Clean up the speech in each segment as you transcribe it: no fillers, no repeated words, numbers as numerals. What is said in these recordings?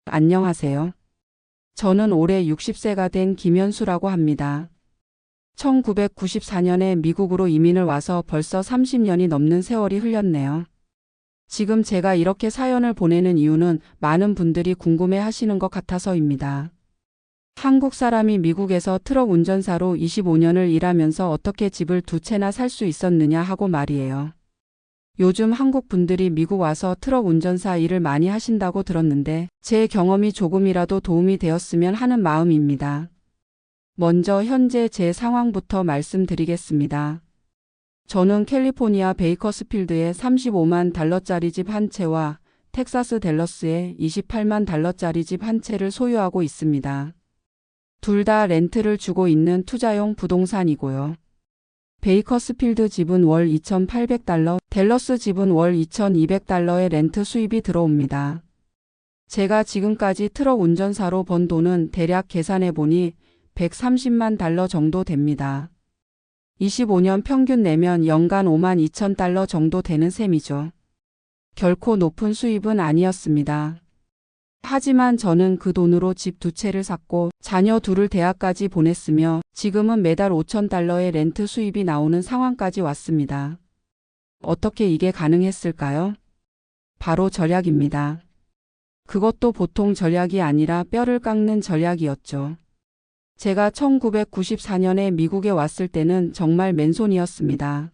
안녕하세요. 저는 올해 60세가 된 김현수라고 합니다. 1994년에 미국으로 이민을 와서 벌써 30년이 넘는 세월이 흘렀네요. 지금 제가 이렇게 사연을 보내는 이유는 많은 분들이 궁금해 하시는 것 같아서입니다. 한국 사람이 미국에서 트럭 운전사로 25년을 일하면서 어떻게 집을 두 채나 살 수 있었느냐 하고 말이에요. 요즘 한국 분들이 미국 와서 트럭 운전사 일을 많이 하신다고 들었는데 제 경험이 조금이라도 도움이 되었으면 하는 마음입니다. 먼저 현재 제 상황부터 말씀드리겠습니다. 저는 캘리포니아 베이커스필드에 35만 달러짜리 집 한 채와 텍사스 댈러스에 28만 달러짜리 집 한 채를 소유하고 있습니다. 둘 다 렌트를 주고 있는 투자용 부동산이고요. 베이커스필드 집은 월 2,800달러, 댈러스 집은 월 2,200달러의 렌트 수입이 들어옵니다. 제가 지금까지 트럭 운전사로 번 돈은 대략 계산해보니 130만 달러 정도 됩니다. 25년 평균 내면 연간 5만 2천 달러 정도 되는 셈이죠. 결코 높은 수입은 아니었습니다. 하지만 저는 그 돈으로 집 두 채를 샀고 자녀 둘을 대학까지 보냈으며 지금은 매달 5천 달러의 렌트 수입이 나오는 상황까지 왔습니다. 어떻게 이게 가능했을까요? 바로 전략입니다. 그것도 보통 전략이 아니라 뼈를 깎는 전략이었죠. 제가 1994년에 미국에 왔을 때는 정말 맨손이었습니다.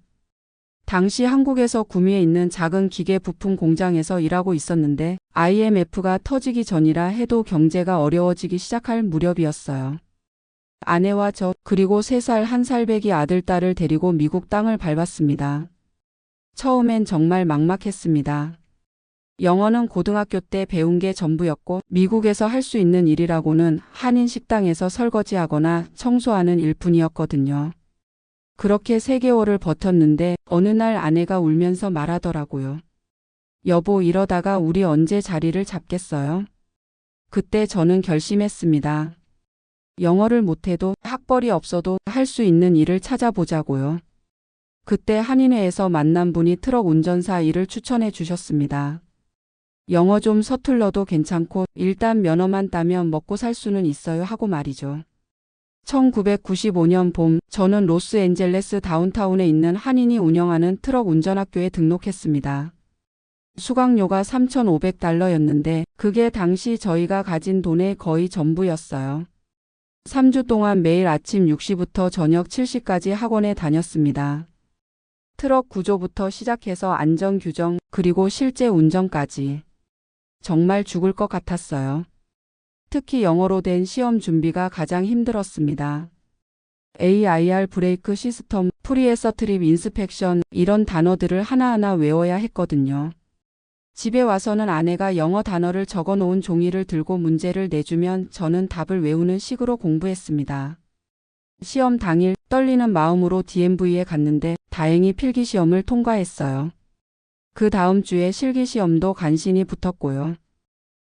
당시 한국에서 구미에 있는 작은 기계 부품 공장에서 일하고 있었는데 IMF가 터지기 전이라 해도 경제가 어려워지기 시작할 무렵이었어요. 아내와 저 그리고 3살 1살 배기 아들 딸을 데리고 미국 땅을 밟았습니다. 처음엔 정말 막막했습니다. 영어는 고등학교 때 배운 게 전부였고 미국에서 할 수 있는 일이라고는 한인 식당에서 설거지하거나 청소하는 일뿐이었거든요. 그렇게 3개월을 버텼는데 어느 날 아내가 울면서 말하더라고요. 여보, 이러다가 우리 언제 자리를 잡겠어요? 그때 저는 결심했습니다. 영어를 못해도 학벌이 없어도 할 수 있는 일을 찾아보자고요. 그때 한인회에서 만난 분이 트럭 운전사 일을 추천해 주셨습니다. 영어 좀 서툴러도 괜찮고 일단 면허만 따면 먹고 살 수는 있어요 하고 말이죠. 1995년 봄 저는 로스앤젤레스 다운타운에 있는 한인이 운영하는 트럭 운전학교에 등록했습니다. 수강료가 3,500달러였는데 그게 당시 저희가 가진 돈의 거의 전부였어요. 3주 동안 매일 아침 6시부터 저녁 7시까지 학원에 다녔습니다. 트럭 구조부터 시작해서 안전 규정 그리고 실제 운전까지. 정말 죽을 것 같았어요. 특히 영어로 된 시험 준비가 가장 힘들었습니다. AIR 브레이크 시스템, 프리에서 트립 인스펙션 이런 단어들을 하나하나 외워야 했거든요. 집에 와서는 아내가 영어 단어를 적어 놓은 종이를 들고 문제를 내주면 저는 답을 외우는 식으로 공부했습니다. 시험 당일 떨리는 마음으로 DMV에 갔는데 다행히 필기시험을 통과했어요. 그 다음 주에 실기시험도 간신히 붙었고요.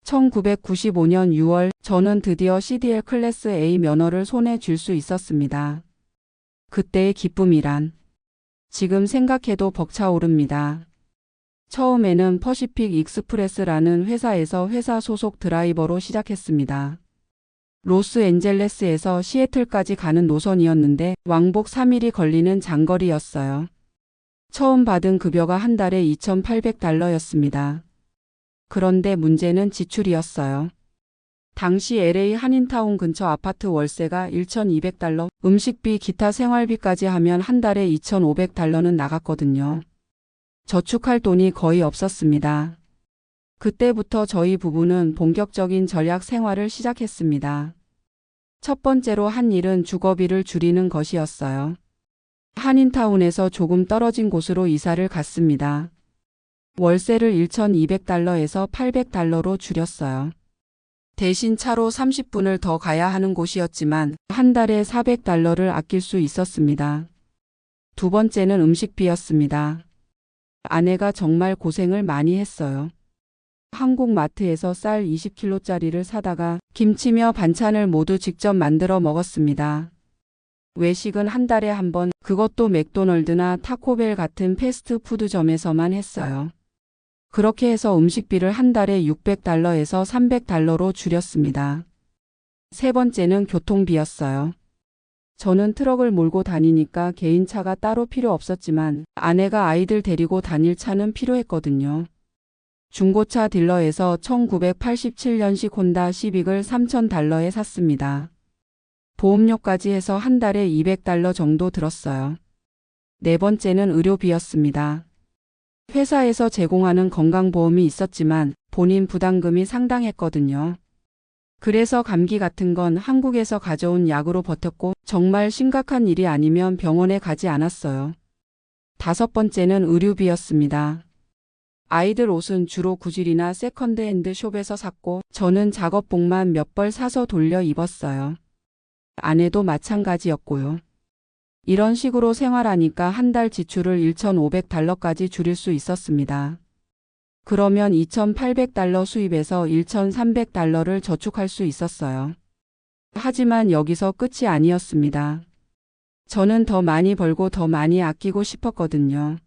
1995년 6월 저는 드디어 CDL 클래스 A 면허를 손에 쥘 수 있었습니다. 그때의 기쁨이란 지금 생각해도 벅차오릅니다. 처음에는 퍼시픽 익스프레스라는 회사에서 회사 소속 드라이버로 시작했습니다. 로스앤젤레스에서 시애틀까지 가는 노선이었는데 왕복 3일이 걸리는 장거리였어요. 처음 받은 급여가 한 달에 2,800달러였습니다. 그런데 문제는 지출이었어요. 당시 LA 한인타운 근처 아파트 월세가 1,200달러, 음식비, 기타 생활비까지 하면 한 달에 2,500달러는 나갔거든요. 저축할 돈이 거의 없었습니다. 그때부터 저희 부부는 본격적인 전략 생활을 시작했습니다. 첫 번째로 한 일은 주거비를 줄이는 것이었어요. 한인타운에서 조금 떨어진 곳으로 이사를 갔습니다. 월세를 1,200달러에서 800달러로 줄였어요. 대신 차로 30분을 더 가야 하는 곳이었지만 한 달에 400달러를 아낄 수 있었습니다. 두 번째는 음식비였습니다. 아내가 정말 고생을 많이 했어요. 한국 마트에서 쌀 20kg짜리를 사다가 김치며 반찬을 모두 직접 만들어 먹었습니다. 외식은 한 달에 한 번, 그것도 맥도널드나 타코벨 같은 패스트푸드점에서만 했어요. 그렇게 해서 음식비를 한 달에 $600에서 $300로 줄였습니다. 세 번째는 교통비였어요. 저는 트럭을 몰고 다니니까 개인차가 따로 필요 없었지만 아내가 아이들 데리고 다닐 차는 필요했거든요. 중고차 딜러에서 1987년식 혼다 시빅을 $3,000에 샀습니다. 보험료까지 해서 한 달에 $200 정도 들었어요. 네 번째는 의료비였습니다. 회사에서 제공하는 건강보험이 있었지만 본인 부담금이 상당했거든요. 그래서 감기 같은 건 한국에서 가져온 약으로 버텼고 정말 심각한 일이 아니면 병원에 가지 않았어요. 다섯 번째는 의류비였습니다. 아이들 옷은 주로 구질이나 세컨드핸드 숍에서 샀고 저는 작업복만 몇 벌 사서 돌려 입었어요. 아내도 마찬가지였고요. 이런 식으로 생활하니까 한 달 지출을 $1,500까지 줄일 수 있었습니다. 그러면 $2,800 수입에서 $1,300를 저축할 수 있었어요. 하지만 여기서 끝이 아니었습니다. 저는 더 많이 벌고 더 많이 아끼고 싶었거든요.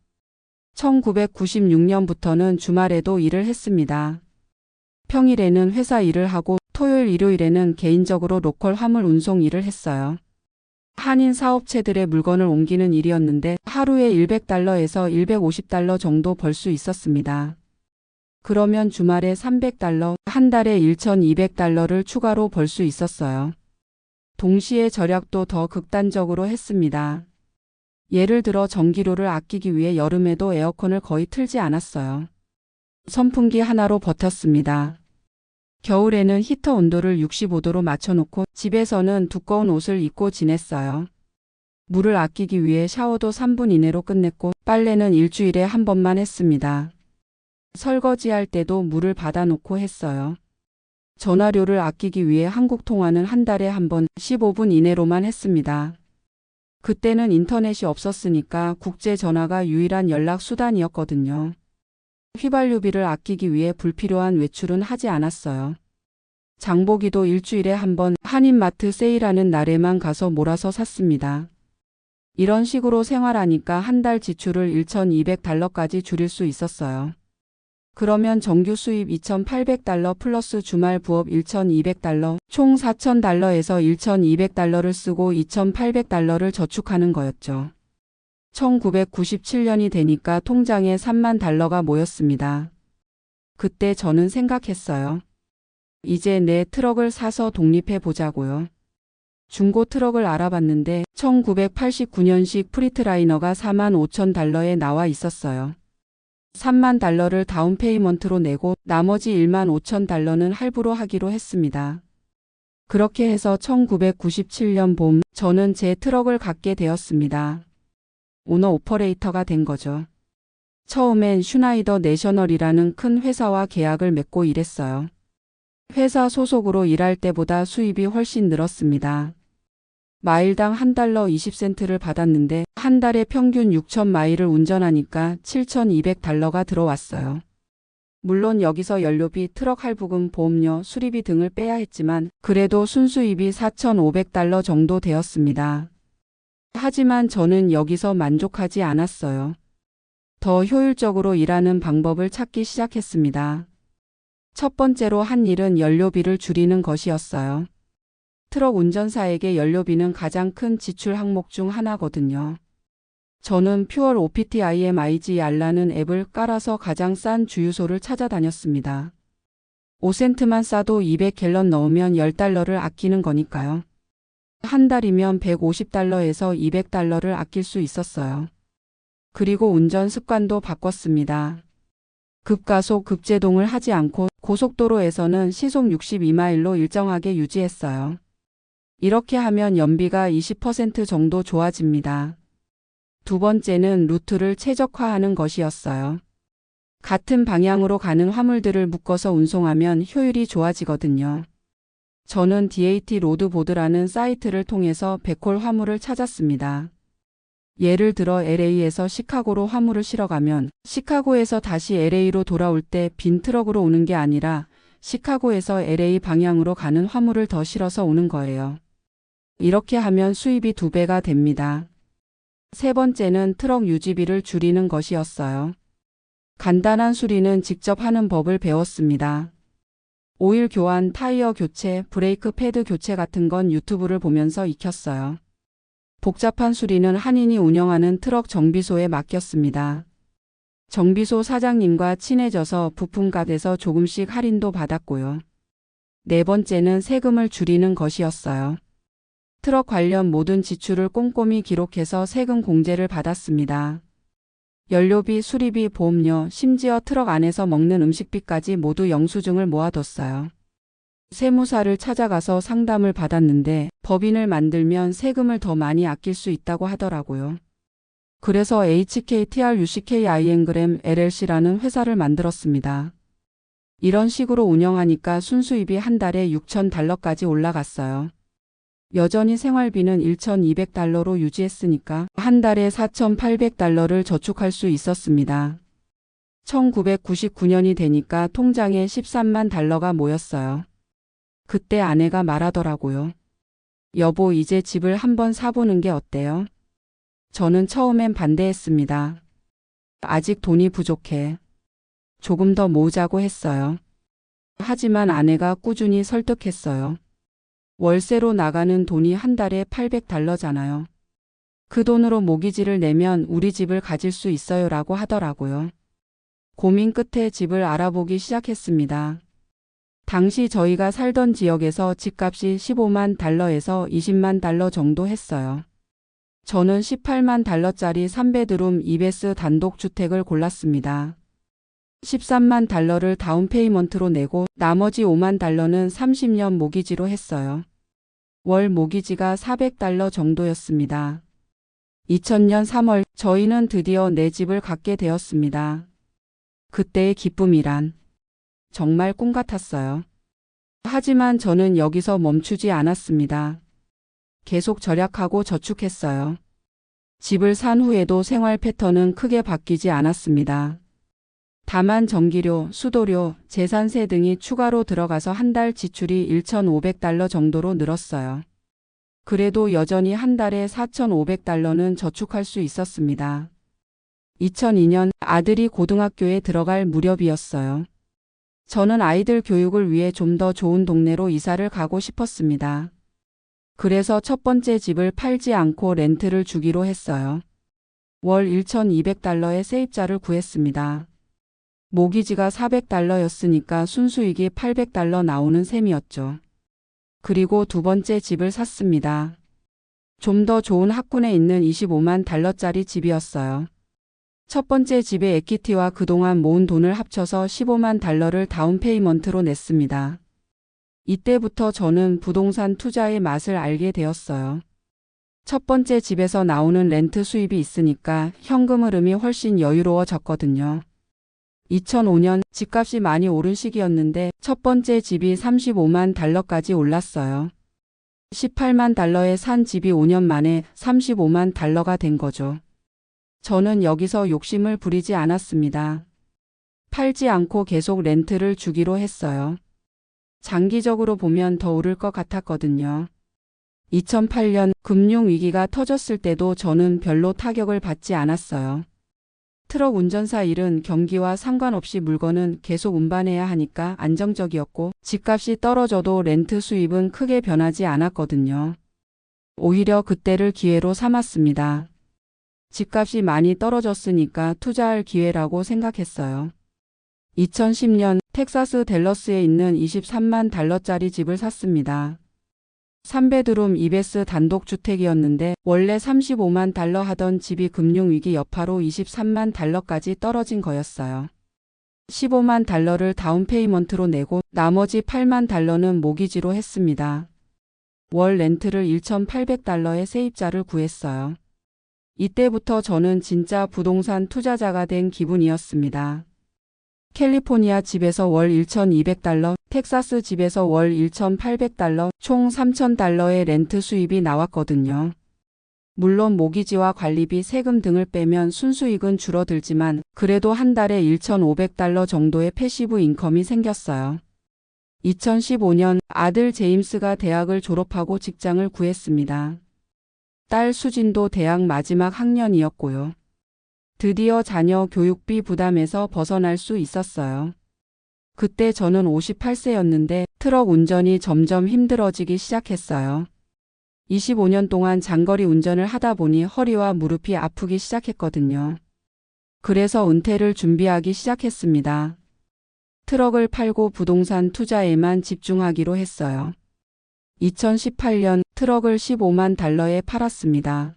1996년부터는 주말에도 일을 했습니다. 평일에는 회사 일을 하고 토요일 일요일에는 개인적으로 로컬 화물 운송 일을 했어요. 한인 사업체들의 물건을 옮기는 일이었는데 하루에 $100에서 $150 정도 벌 수 있었습니다. 그러면 주말에 $300, 한 달에 $1,200를 추가로 벌 수 있었어요. 동시에 절약도 더 극단적으로 했습니다. 예를 들어 전기료를 아끼기 위해 여름에도 에어컨을 거의 틀지 않았어요. 선풍기 하나로 버텼습니다. 겨울에는 히터 온도를 65도로 맞춰놓고 집에서는 두꺼운 옷을 입고 지냈어요. 물을 아끼기 위해 샤워도 3분 이내로 끝냈고 빨래는 일주일에 한 번만 했습니다. 설거지할 때도 물을 받아놓고 했어요. 전화료를 아끼기 위해 한국 통화는 한 달에 한 번 15분 이내로만 했습니다. 그때는 인터넷이 없었으니까 국제 전화가 유일한 연락 수단이었거든요. 휘발유비를 아끼기 위해 불필요한 외출은 하지 않았어요. 장보기도 일주일에 한 번 한인마트 세일하는 날에만 가서 몰아서 샀습니다. 이런 식으로 생활하니까 한 달 지출을 $1,200까지 줄일 수 있었어요. 그러면 정규 수입 $2,800 플러스 주말 부업 $1,200, 총 $4,000에서 $1,200를 쓰고 $2,800를 저축하는 거였죠. 1997년이 되니까 통장에 $30,000가 모였습니다. 그때 저는 생각했어요. 이제 내 트럭을 사서 독립해 보자고요. 중고 트럭을 알아봤는데 1989년식 프리트라이너가 $45,000에 나와 있었어요. $30,000를 다운 페이먼트로 내고 나머지 $15,000는 할부로 하기로 했습니다. 그렇게 해서 1997년 봄 저는 제 트럭을 갖게 되었습니다. 오너 오퍼레이터가 된 거죠. 처음엔 슈나이더 내셔널이라는 큰 회사와 계약을 맺고 일했어요. 회사 소속으로 일할 때보다 수입이 훨씬 늘었습니다. 마일당 $1.20를 받았는데 한 달에 평균 6,000마일을 운전하니까 $7,200가 들어왔어요. 물론 여기서 연료비, 트럭 할부금, 보험료, 수리비 등을 빼야 했지만 그래도 순수입이 $4,500 정도 되었습니다. 하지만 저는 여기서 만족하지 않았어요. 더 효율적으로 일하는 방법을 찾기 시작했습니다. 첫 번째로 한 일은 연료비를 줄이는 것이었어요. 트럭 운전사에게 연료비는 가장 큰 지출 항목 중 하나거든요. 저는 퓨얼 OPTIMIGR라는 앱을 깔아서 가장 싼 주유소를 찾아다녔습니다. 5센트만 싸도 200갤런 넣으면 $10를 아끼는 거니까요. 한 달이면 $150에서 $200를 아낄 수 있었어요. 그리고 운전 습관도 바꿨습니다. 급가속, 급제동을 하지 않고 고속도로에서는 시속 62마일로 일정하게 유지했어요. 이렇게 하면 연비가 20% 정도 좋아집니다. 두 번째는 루트를 최적화하는 것이었어요. 같은 방향으로 가는 화물들을 묶어서 운송하면 효율이 좋아지거든요. 저는 DAT 로드보드라는 사이트를 통해서 백홀 화물을 찾았습니다. 예를 들어 LA에서 시카고로 화물을 실어가면 시카고에서 다시 LA로 돌아올 때 빈 트럭으로 오는 게 아니라 시카고에서 LA 방향으로 가는 화물을 더 실어서 오는 거예요. 이렇게 하면 수입이 2배가 됩니다. 세 번째는 트럭 유지비를 줄이는 것이었어요. 간단한 수리는 직접 하는 법을 배웠습니다. 오일 교환, 타이어 교체, 브레이크 패드 교체 같은 건 유튜브를 보면서 익혔어요. 복잡한 수리는 한인이 운영하는 트럭 정비소에 맡겼습니다. 정비소 사장님과 친해져서 부품값에서 조금씩 할인도 받았고요. 네 번째는 세금을 줄이는 것이었어요. 트럭 관련 모든 지출을 꼼꼼히 기록해서 세금 공제를 받았습니다. 연료비, 수리비, 보험료, 심지어 트럭 안에서 먹는 음식비까지 모두 영수증을 모아뒀어요. 세무사를 찾아가서 상담을 받았는데 법인을 만들면 세금을 더 많이 아낄 수 있다고 하더라고요. 그래서 HKTRUCKIN그램 LLC라는 회사를 만들었습니다. 이런 식으로 운영하니까 순수입이 한 달에 $6,000까지 올라갔어요. 여전히 생활비는 $1,200로 유지했으니까 한 달에 $4,800를 저축할 수 있었습니다. 1999년이 되니까 통장에 $13만 모였어요. 그때 아내가 말하더라고요. 여보, 이제 집을 한번 사보는 게 어때요? 저는 처음엔 반대했습니다. 아직 돈이 부족해. 조금 더 모으자고 했어요. 하지만 아내가 꾸준히 설득했어요. 월세로 나가는 돈이 한 달에 $800잖아요. 그 돈으로 모기지를 내면 우리 집을 가질 수 있어요 라고 하더라고요. 고민 끝에 집을 알아보기 시작했습니다. 당시 저희가 살던 지역에서 집값이 $15만 에서 $20만 정도 했어요. 저는 $18만 짜리 3베드룸 2베스 단독주택을 골랐습니다. $13만 다운 페이먼트로 내고 나머지 $5만 30년 모기지로 했어요. 월 모기지가 $400 정도였습니다. 2000년 3월 저희는 드디어 내 집을 갖게 되었습니다. 그때의 기쁨이란 정말 꿈 같았어요. 하지만 저는 여기서 멈추지 않았습니다. 계속 절약하고 저축했어요. 집을 산 후에도 생활 패턴은 크게 바뀌지 않았습니다. 다만 전기료, 수도료, 재산세 등이 추가로 들어가서 한 달 지출이 $1,500 정도로 늘었어요. 그래도 여전히 한 달에 $4,500는 저축할 수 있었습니다. 2002년 아들이 고등학교에 들어갈 무렵이었어요. 저는 아이들 교육을 위해 좀 더 좋은 동네로 이사를 가고 싶었습니다. 그래서 첫 번째 집을 팔지 않고 렌트를 주기로 했어요. 월 $1,200의 세입자를 구했습니다. 모기지가 $400였으니까 순수익이 $800 나오는 셈이었죠. 그리고 두 번째 집을 샀습니다. 좀 더 좋은 학군에 있는 $25만 집이었어요. 첫 번째 집의 에퀴티와 그동안 모은 돈을 합쳐서 $15만 다운 페이먼트로 냈습니다. 이때부터 저는 부동산 투자의 맛을 알게 되었어요. 첫 번째 집에서 나오는 렌트 수입이 있으니까 현금 흐름이 훨씬 여유로워졌거든요. 2005년 집값이 많이 오른 시기였는데 첫 번째 집이 $35만 올랐어요. $18만 산 집이 5년 만에 $35만 된 거죠. 저는 여기서 욕심을 부리지 않았습니다. 팔지 않고 계속 렌트를 주기로 했어요. 장기적으로 보면 더 오를 것 같았거든요. 2008년 금융위기가 터졌을 때도 저는 별로 타격을 받지 않았어요. 트럭 운전사 일은 경기와 상관없이 물건은 계속 운반해야 하니까 안정적이었고 집값이 떨어져도 렌트 수입은 크게 변하지 않았거든요. 오히려 그때를 기회로 삼았습니다. 집값이 많이 떨어졌으니까 투자할 기회라고 생각했어요. 2010년 텍사스 댈러스에 있는 $23만 집을 샀습니다. 3베드룸 2베스 단독주택이었는데 원래 $35만 하던 집이 금융위기 여파로 $23만 떨어진 거였어요. $15만 다운 페이먼트로 내고 나머지 $8만 모기지로 했습니다. 월 렌트를 $1,800의 세입자를 구했어요. 이때부터 저는 진짜 부동산 투자자가 된 기분이었습니다. 캘리포니아 집에서 월 $1,200, 텍사스 집에서 월 $1,800, 총 $3,000의 렌트 수입이 나왔거든요. 물론 모기지와 관리비, 세금 등을 빼면 순수익은 줄어들지만 그래도 한 달에 $1,500 정도의 패시브 인컴이 생겼어요. 2015년 아들 제임스가 대학을 졸업하고 직장을 구했습니다. 딸 수진도 대학 마지막 학년이었고요. 드디어 자녀 교육비 부담에서 벗어날 수 있었어요. 그때 저는 58세였는데 트럭 운전이 점점 힘들어지기 시작했어요. 25년 동안 장거리 운전을 하다 보니 허리와 무릎이 아프기 시작했거든요. 그래서 은퇴를 준비하기 시작했습니다. 트럭을 팔고 부동산 투자에만 집중하기로 했어요. 2018년 트럭을 15만 달러에 팔았습니다.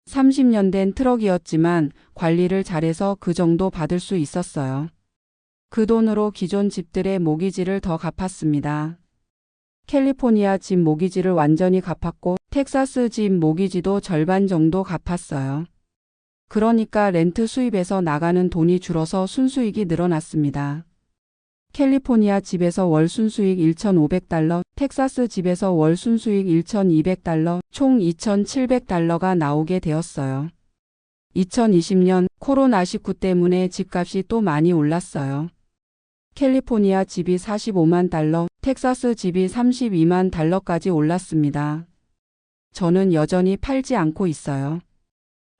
30년 된 트럭이었지만 관리를 잘해서 그 정도 받을 수 있었어요. 그 돈으로 기존 집들의 모기지를 더 갚았습니다. 캘리포니아 집 모기지를 완전히 갚았고 텍사스 집 모기지도 절반 정도 갚았어요. 그러니까 렌트 수입에서 나가는 돈이 줄어서 순수익이 늘어났습니다. 캘리포니아 집에서 월 순수익 1,500달러, 텍사스 집에서 월 순수익 1,200달러, 총 2,700달러가 나오게 되었어요. 2020년 코로나19 때문에 집값이 또 많이 올랐어요. 캘리포니아 집이 45만 달러, 텍사스 집이 32만 달러까지 올랐습니다. 저는 여전히 팔지 않고 있어요.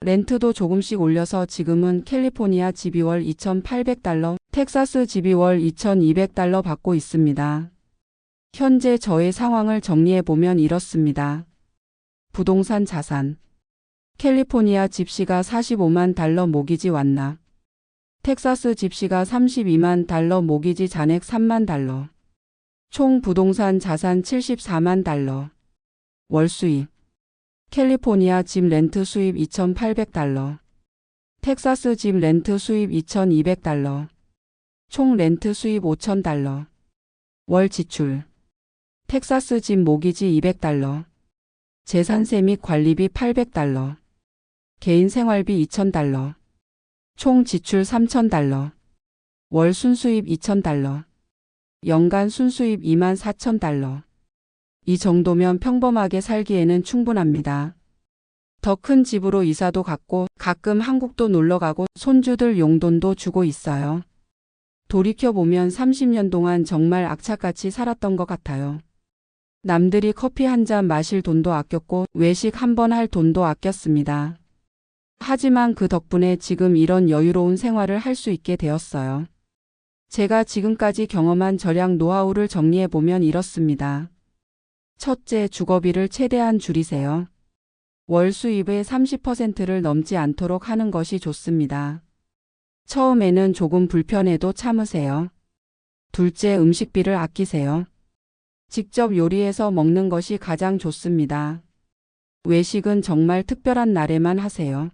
렌트도 조금씩 올려서 지금은 캘리포니아 집이 월 2,800달러, 텍사스 집이 월 2,200달러 받고 있습니다. 현재 저의 상황을 정리해보면 이렇습니다. 부동산 자산. 캘리포니아 집시가 45만 달러 모기지 완납. 텍사스 집시가 32만 달러 모기지 잔액 3만 달러. 총 부동산 자산 74만 달러. 월 수입. 캘리포니아 집 렌트 수입 2,800달러. 텍사스 집 렌트 수입 2,200달러. 총 렌트 수입 5,000달러. 월 지출. 텍사스 집 모기지 200달러. 재산세 및 관리비 800달러. 개인 생활비 2,000달러. 총 지출 3,000달러. 월 순수입 2,000달러. 연간 순수입 24,000달러. 이 정도면 평범하게 살기에는 충분합니다. 더 큰 집으로 이사도 갔고 가끔 한국도 놀러 가고 손주들 용돈도 주고 있어요. 돌이켜보면 30년 동안 정말 악착같이 살았던 것 같아요. 남들이 커피 한 잔 마실 돈도 아꼈고 외식 한 번 할 돈도 아꼈습니다. 하지만 그 덕분에 지금 이런 여유로운 생활을 할 수 있게 되었어요. 제가 지금까지 경험한 절약 노하우를 정리해보면 이렇습니다. 첫째, 주거비를 최대한 줄이세요. 월 수입의 30%를 넘지 않도록 하는 것이 좋습니다. 처음에는 조금 불편해도 참으세요. 둘째, 음식비를 아끼세요. 직접 요리해서 먹는 것이 가장 좋습니다. 외식은 정말 특별한 날에만 하세요.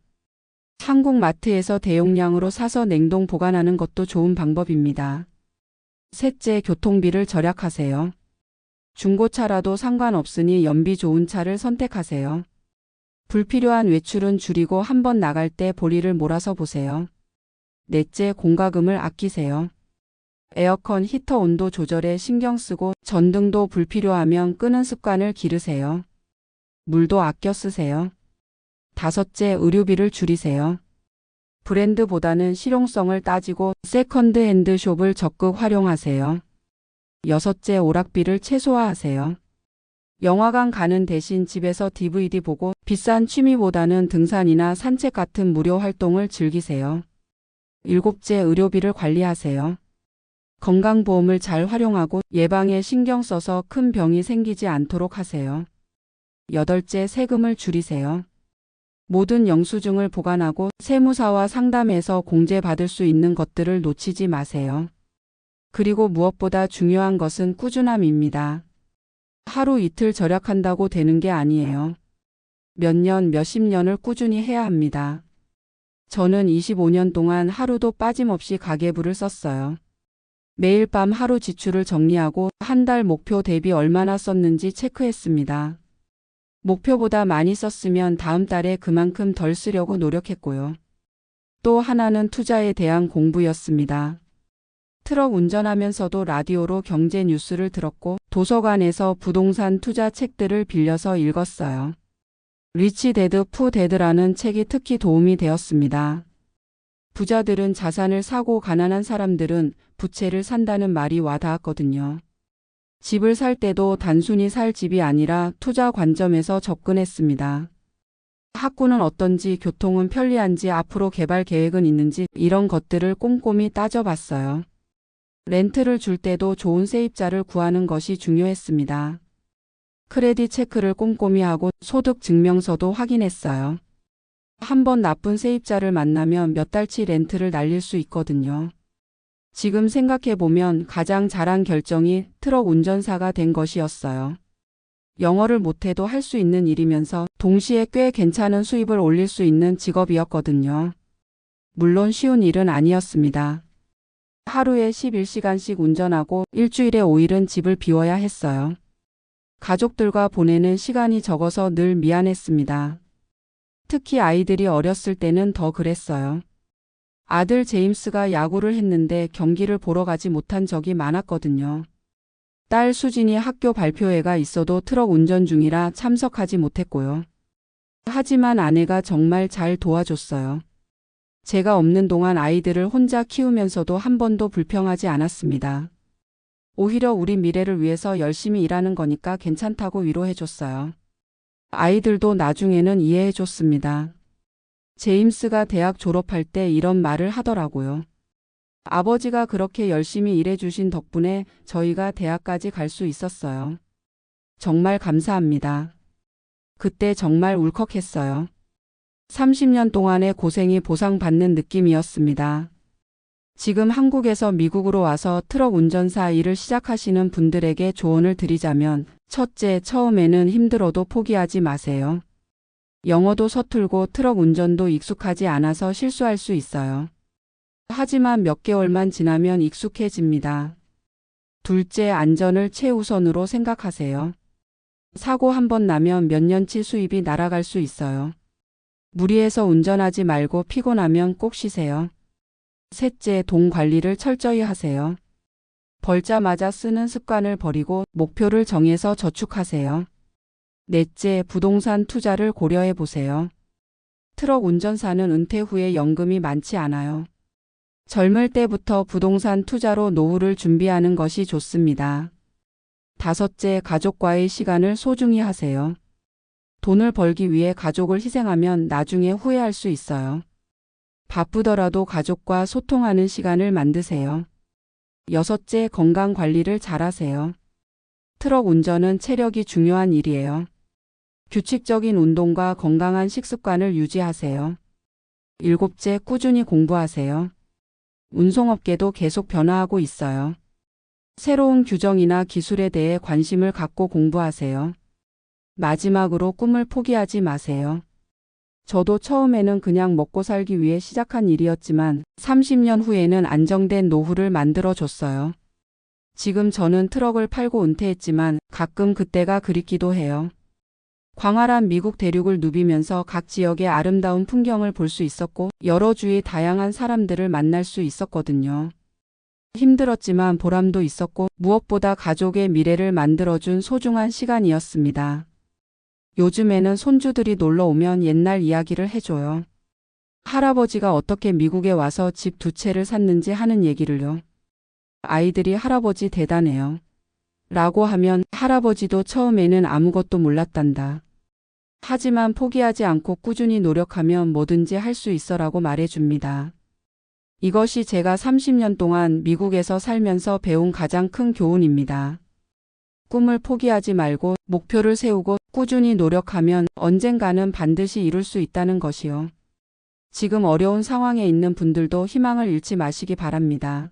한국 마트에서 대용량으로 사서 냉동 보관하는 것도 좋은 방법입니다. 셋째, 교통비를 절약하세요. 중고차라도 상관없으니 연비 좋은 차를 선택하세요. 불필요한 외출은 줄이고 한번 나갈 때 보리를 몰아서 보세요. 넷째, 공과금을 아끼세요. 에어컨 히터 온도 조절에 신경 쓰고 전등도 불필요하면 끄는 습관을 기르세요. 물도 아껴 쓰세요. 다섯째, 의료비를 줄이세요. 브랜드보다는 실용성을 따지고 세컨드 핸드 숍을 적극 활용하세요. 여섯째, 오락비를 최소화하세요. 영화관 가는 대신 집에서 DVD 보고 비싼 취미보다는 등산이나 산책 같은 무료 활동을 즐기세요. 일곱째, 의료비를 관리하세요. 건강보험을 잘 활용하고 예방에 신경 써서 큰 병이 생기지 않도록 하세요. 여덟째, 세금을 줄이세요. 모든 영수증을 보관하고 세무사와 상담해서 공제받을 수 있는 것들을 놓치지 마세요. 그리고 무엇보다 중요한 것은 꾸준함입니다. 하루 이틀 절약한다고 되는 게 아니에요. 몇 년, 몇십 년을 꾸준히 해야 합니다. 저는 25년 동안 하루도 빠짐없이 가계부를 썼어요. 매일 밤 하루 지출을 정리하고 한 달 목표 대비 얼마나 썼는지 체크했습니다. 목표보다 많이 썼으면 다음 달에 그만큼 덜 쓰려고 노력했고요. 또 하나는 투자에 대한 공부였습니다. 트럭 운전하면서도 라디오로 경제 뉴스를 들었고 도서관에서 부동산 투자 책들을 빌려서 읽었어요. 리치 데드 푸 데드라는 책이 특히 도움이 되었습니다. 부자들은 자산을 사고 가난한 사람들은 부채를 산다는 말이 와닿았거든요. 집을 살 때도 단순히 살 집이 아니라 투자 관점에서 접근했습니다. 학구는 어떤지, 교통은 편리한지, 앞으로 개발 계획은 있는지 이런 것들을 꼼꼼히 따져봤어요. 렌트를 줄 때도 좋은 세입자를 구하는 것이 중요했습니다. 크레딧 체크를 꼼꼼히 하고 소득 증명서도 확인했어요. 한번 나쁜 세입자를 만나면 몇 달치 렌트를 날릴 수 있거든요. 지금 생각해보면 가장 잘한 결정이 트럭 운전사가 된 것이었어요. 영어를 못해도 할 수 있는 일이면서 동시에 꽤 괜찮은 수입을 올릴 수 있는 직업이었거든요. 물론 쉬운 일은 아니었습니다. 하루에 11시간씩 운전하고 일주일에 5일은 집을 비워야 했어요. 가족들과 보내는 시간이 적어서 늘 미안했습니다. 특히 아이들이 어렸을 때는 더 그랬어요. 아들 제임스가 야구를 했는데 경기를 보러 가지 못한 적이 많았거든요. 딸 수진이 학교 발표회가 있어도 트럭 운전 중이라 참석하지 못했고요. 하지만 아내가 정말 잘 도와줬어요. 제가 없는 동안 아이들을 혼자 키우면서도 한 번도 불평하지 않았습니다. 오히려 우리 미래를 위해서 열심히 일하는 거니까 괜찮다고 위로해줬어요. 아이들도 나중에는 이해해줬습니다. 제임스가 대학 졸업할 때 이런 말을 하더라고요. 아버지가 그렇게 열심히 일해주신 덕분에 저희가 대학까지 갈 수 있었어요. 정말 감사합니다. 그때 정말 울컥했어요. 30년 동안의 고생이 보상받는 느낌이었습니다. 지금 한국에서 미국으로 와서 트럭 운전사 일을 시작하시는 분들에게 조언을 드리자면, 첫째, 처음에는 힘들어도 포기하지 마세요. 영어도 서툴고 트럭 운전도 익숙하지 않아서 실수할 수 있어요. 하지만 몇 개월만 지나면 익숙해집니다. 둘째, 안전을 최우선으로 생각하세요. 사고 한 번 나면 몇 년치 수입이 날아갈 수 있어요. 무리해서 운전하지 말고 피곤하면 꼭 쉬세요. 셋째, 돈 관리를 철저히 하세요. 벌자마자 쓰는 습관을 버리고 목표를 정해서 저축하세요. 넷째, 부동산 투자를 고려해 보세요. 트럭 운전사는 은퇴 후에 연금이 많지 않아요. 젊을 때부터 부동산 투자로 노후를 준비하는 것이 좋습니다. 다섯째, 가족과의 시간을 소중히 하세요. 돈을 벌기 위해 가족을 희생하면 나중에 후회할 수 있어요. 바쁘더라도 가족과 소통하는 시간을 만드세요. 여섯째, 건강 관리를 잘하세요. 트럭 운전은 체력이 중요한 일이에요. 규칙적인 운동과 건강한 식습관을 유지하세요. 일곱째, 꾸준히 공부하세요. 운송업계도 계속 변화하고 있어요. 새로운 규정이나 기술에 대해 관심을 갖고 공부하세요. 마지막으로 꿈을 포기하지 마세요. 저도 처음에는 그냥 먹고 살기 위해 시작한 일이었지만 30년 후에는 안정된 노후를 만들어줬어요. 지금 저는 트럭을 팔고 은퇴했지만 가끔 그때가 그립기도 해요. 광활한 미국 대륙을 누비면서 각 지역의 아름다운 풍경을 볼 수 있었고 여러 주의 다양한 사람들을 만날 수 있었거든요. 힘들었지만 보람도 있었고 무엇보다 가족의 미래를 만들어준 소중한 시간이었습니다. 요즘에는 손주들이 놀러 오면 옛날 이야기를 해줘요. 할아버지가 어떻게 미국에 와서 집 2채를 샀는지 하는 얘기를요. 아이들이 할아버지 대단해요. 라고 하면 할아버지도 처음에는 아무것도 몰랐단다. 하지만 포기하지 않고 꾸준히 노력하면 뭐든지 할 수 있어라고 말해줍니다. 이것이 제가 30년 동안 미국에서 살면서 배운 가장 큰 교훈입니다. 꿈을 포기하지 말고 목표를 세우고 꾸준히 노력하면 언젠가는 반드시 이룰 수 있다는 것이요. 지금 어려운 상황에 있는 분들도 희망을 잃지 마시기 바랍니다.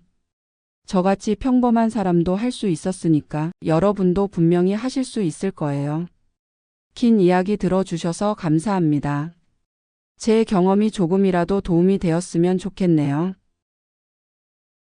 저같이 평범한 사람도 할 수 있었으니까 여러분도 분명히 하실 수 있을 거예요. 긴 이야기 들어주셔서 감사합니다. 제 경험이 조금이라도 도움이 되었으면 좋겠네요.